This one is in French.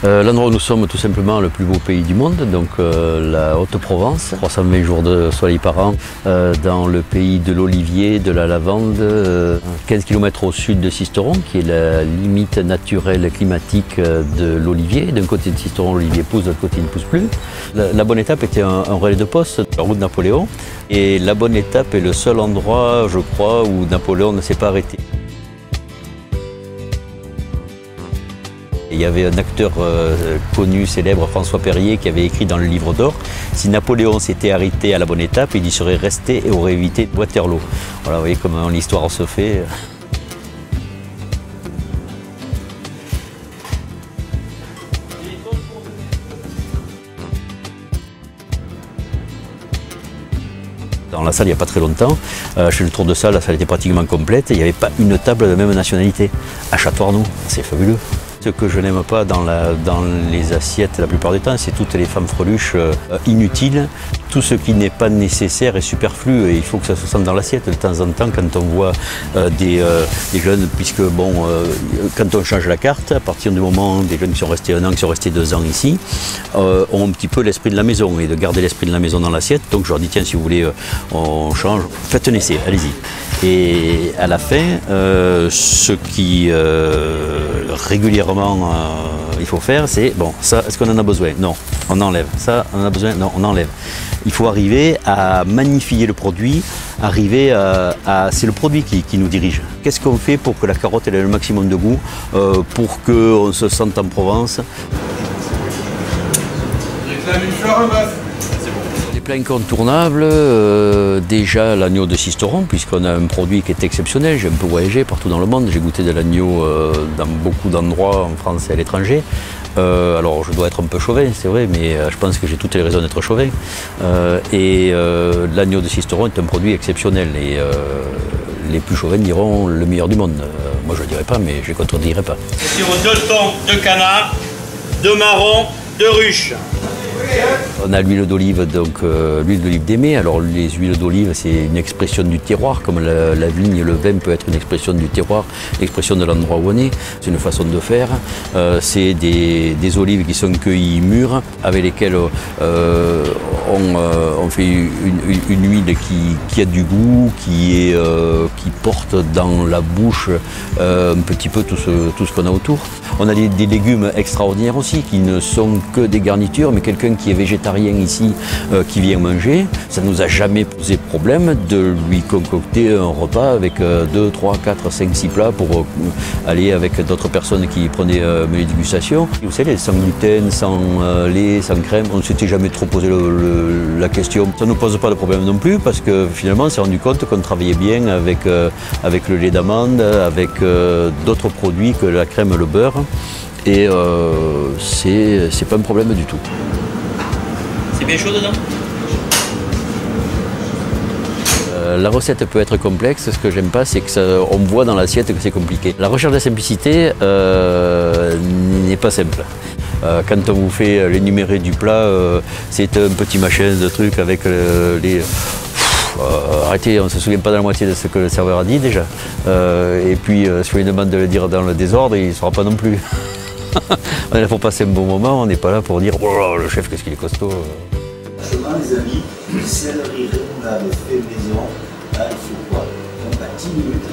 L'endroit où nous sommes, tout simplement le plus beau pays du monde, donc la Haute-Provence, 320 jours de soleil par an, dans le pays de l'olivier, de la lavande, 15 km au sud de Sisteron, qui est la limite naturelle climatique de l'olivier. D'un côté de Sisteron, l'olivier pousse, de l'autre côté, il ne pousse plus. La bonne étape était un relais de poste, la route de Napoléon, et la bonne étape est le seul endroit, je crois, où Napoléon ne s'est pas arrêté. Il y avait un acteur connu, célèbre, François Perrier, qui avait écrit dans le Livre d'Or, si Napoléon s'était arrêté à la bonne étape, il y serait resté et aurait évité Waterloo. Voilà, vous voyez comment l'histoire se fait. Dans la salle, il n'y a pas très longtemps, je fais le tour de salle, la salle était pratiquement complète, il n'y avait pas une table de même nationalité. À Château-Arnoux, c'est fabuleux. Ce que je n'aime pas dans les assiettes la plupart du temps, c'est toutes les femmes freluches inutiles. Tout ce qui n'est pas nécessaire est superflu et il faut que ça se sente dans l'assiette. De temps en temps, quand on voit des jeunes, puisque bon, quand on change la carte, à partir du moment des jeunes qui sont restés 1 an, qui sont restés 2 ans ici, ont un petit peu l'esprit de la maison et de garder l'esprit de la maison dans l'assiette. Donc je leur dis, tiens, si vous voulez, on change, faites un essai, allez-y. Et à la fin, ce qui régulièrement il faut faire, c'est bon, ça, est-ce qu'on en a besoin? Non, on enlève. Ça, on en a besoin? Non, on enlève. Il faut arriver à magnifier le produit, arriver c'est le produit qui nous dirige. Qu'est-ce qu'on fait pour que la carotte ait le maximum de goût, pour qu'on se sente en Provence? Réclame une fleur en bœuf. Des plats incontournables, déjà l'agneau de Sisteron, puisqu'on a un produit qui est exceptionnel. J'ai un peu voyagé partout dans le monde, j'ai goûté de l'agneau dans beaucoup d'endroits en France et à l'étranger. Alors je dois être un peu chauvin, c'est vrai, mais je pense que j'ai toutes les raisons d'être chauvin. L'agneau de Sisteron est un produit exceptionnel et les plus chauvins diront le meilleur du monde. Moi je ne le dirai pas, mais je ne contredirai pas. Sur 2 thons de canard, 2 marrons, 2 ruches. On a l'huile d'olive, donc l'huile d'olive d'Aimée. Alors les huiles d'olive, c'est une expression du terroir, comme la vigne et le vin peut être une expression du terroir, l'expression de l'endroit où on est. C'est une façon de faire. C'est des olives qui sont cueillies mûres, avec lesquelles on fait une huile qui a du goût, qui porte dans la bouche un petit peu tout ce qu'on a autour. On a des légumes extraordinaires aussi, qui ne sont que des garnitures, mais quelqu'un qui est végétarien ici, qui vient manger, ça ne nous a jamais posé problème de lui concocter un repas avec 2, 3, 4, 5, 6 plats pour aller avec d'autres personnes qui prenaient mes dégustations. Vous savez, sans gluten, sans lait, sans crème, on ne s'était jamais trop posé la question. Ça ne nous pose pas de problème non plus, parce que finalement on s'est rendu compte qu'on travaillait bien avec le lait d'amande, avec d'autres produits que la crème et le beurre. Et c'est pas un problème du tout. C'est bien chaud dedans? La recette peut être complexe, ce que j'aime pas, c'est qu'on voit dans l'assiette que c'est compliqué. La recherche de la simplicité n'est pas simple. Quand on vous fait l'énuméré du plat, c'est un petit machin de trucs avec les... arrêtez, on ne se souvient pas de la moitié de ce que le serveur a dit déjà. Et puis, si on lui demande de le dire dans le désordre, il ne saura pas non plus. On est là pour passer un bon moment, on n'est pas là pour dire oh, le chef, qu'est-ce qu'il est costaud. Franchement, les amis, céleri rémoulade fait maison, là, il faut quoi? On a 10 minutes.